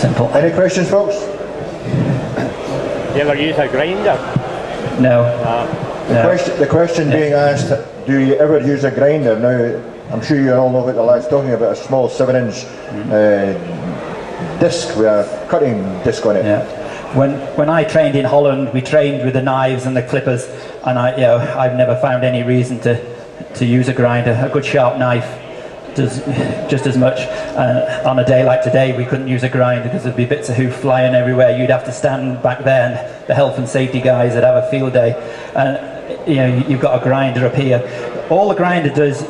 Simple. Any questions, folks? You ever use a grinder? No. The question being asked, do you ever use a grinder? Now, I'm sure you all know what the lad's talking about, a small 7-inch disc with a cutting disc on it. Yeah. When I trained in Holland, we trained with the knives and the clippers, and I've never found any reason to use a grinder. A good sharp knife does just as much. On a day like today, we couldn't use a grinder because there'd be bits of hoof flying everywhere. You'd have to stand back there, and the health and safety guys would have a field day. And you've got a grinder up here. All the grinder does,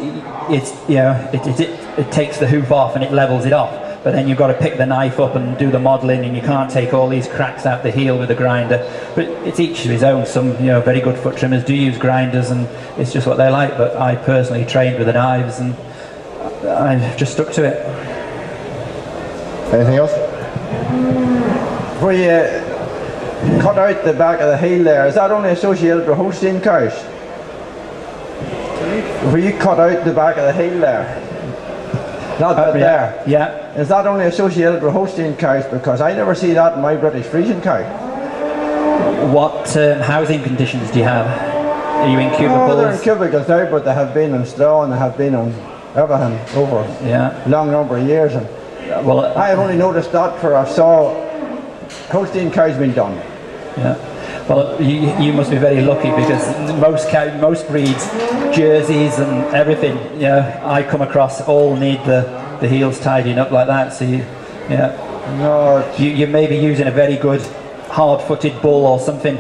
it takes the hoof off and it levels it off. But then you've got to pick the knife up and do the modelling, and you can't take all these cracks out the heel with a grinder. But it's each to his own. Some very good foot trimmers do use grinders, and it's just what they like. But I personally trained with the knives, and I've just stuck to it. Anything else? Where you cut out the back of the heel there, is that only associated with Holstein cows? Where you cut out the back of the heel there? That bit there. Yeah. Is that only associated with Holstein cows? Because I never see that in my British Friesian cow. What housing conditions do you have? Are you in cubicles? Oh, they're in cubicles now, but they have been on straw and they have been on everything over a long number of years. And well, I have only noticed that for I saw Holstein cows being done. Yeah. Well, you must be very lucky, because most breeds, jerseys and everything, I come across all need the heels tidying up like that. So No, you may be using a very good hard-footed bull or something.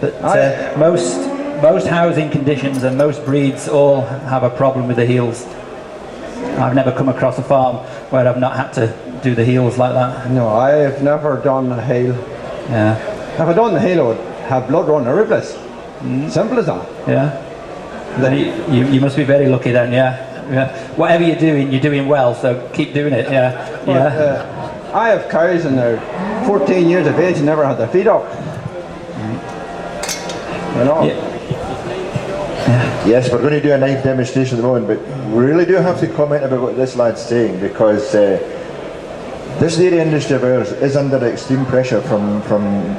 But most housing conditions and most breeds all have a problem with the heels. I've never come across a farm where I've not had to do the heels like that. No, I have never done a heel. Yeah. If I done the heel, I would have blood running every place. Simple as that. Yeah. Then you must be very lucky then. Yeah. Whatever you're doing well. So keep doing it. Yeah. But, I have cows and they're 14 years of age and never had their feet up. Yes, we're going to do a knife demonstration at the moment, but we really do have to comment about what this lad's saying, because this dairy industry of ours is under extreme pressure from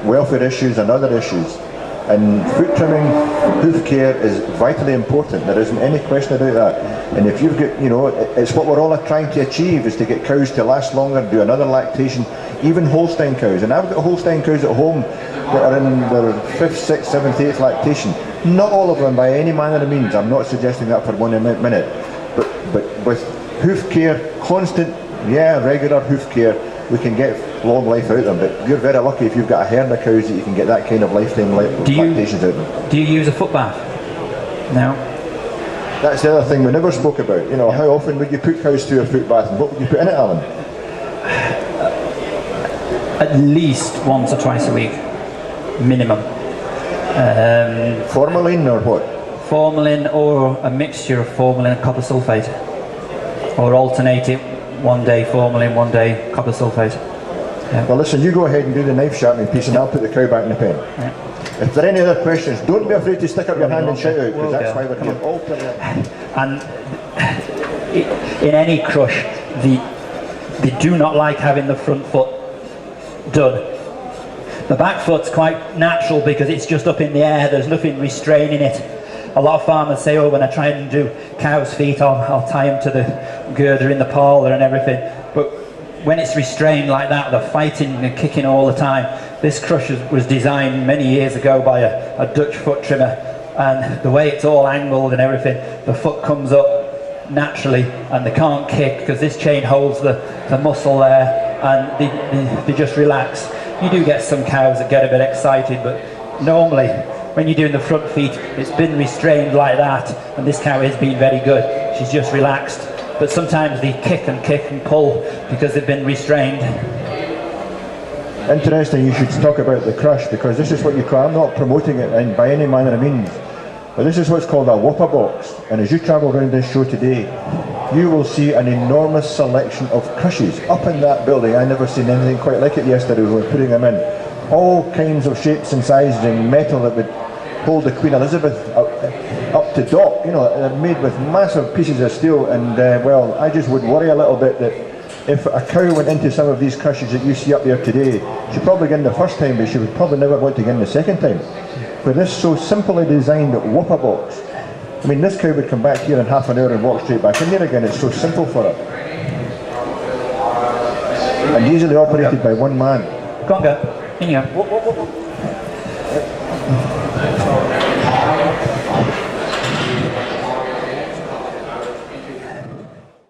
welfare issues and other issues, and foot trimming, hoof care is vitally important. There isn't any question about that. And if you've got, it's what we're all trying to achieve, is to get cows to last longer, do another lactation, even Holstein cows. And I've got Holstein cows at home that are in their 5th, 6th, 7th, 8th lactation. Not all of them by any manner of means. I'm not suggesting that for 1 minute. But with hoof care, constant, regular hoof care, we can get long life out of them. But you're very lucky if you've got a herd of cows that you can get that kind of lifetime lactations out of them. Do you use a foot bath? No. That's the other thing we never spoke about. How often would you put cows through a foot bath, and what would you put in it, Alan? At least once or twice a week, minimum. Formalin or what? Formalin, or a mixture of formalin and copper sulfate, or alternate it. 1 day formalin, 1 day copper sulfate. Yeah. Well, listen, you go ahead and do the knife sharpening piece, and I'll put the cow back in the pen. Yeah. If there are any other questions, don't be afraid to stick up your hand and shout out, because that's why we're here. All and in any crush, they do not like having the front foot done. The back foot's quite natural because it's just up in the air, there's nothing restraining it. A lot of farmers say, when I try and do cow's feet, I'll tie them to the girder in the parlour and everything. But when it's restrained like that, they're fighting and kicking all the time. This crush was designed many years ago by a Dutch foot trimmer, and the way it's all angled and everything, the foot comes up naturally and they can't kick because this chain holds the muscle there, and they just relax. You do get some cows that get a bit excited, but normally when you're doing the front feet, it's been restrained like that, and this cow has been very good. She's just relaxed. But sometimes they kick and pull because they've been restrained. Interesting, you should talk about the crush, because this is what you call, I'm not promoting it by any manner of means, but this is what's called a Wopa Box. And as you travel around this show today, you will see an enormous selection of crushes up in that building. I never seen anything quite like it yesterday when we were putting them in. All kinds of shapes and sizes, and metal that would hold the Queen Elizabeth up to dock. They're made with massive pieces of steel, and I just would worry a little bit that if a cow went into some of these crushes that you see up there today, she'd probably get in the first time, but she would probably never want to get in the second time. With this so simply designed Wopa Box, I mean, this cow would come back here in half an hour and walk straight back in there again. It's so simple for her. And easily operated by one man. Go on, go. In you go.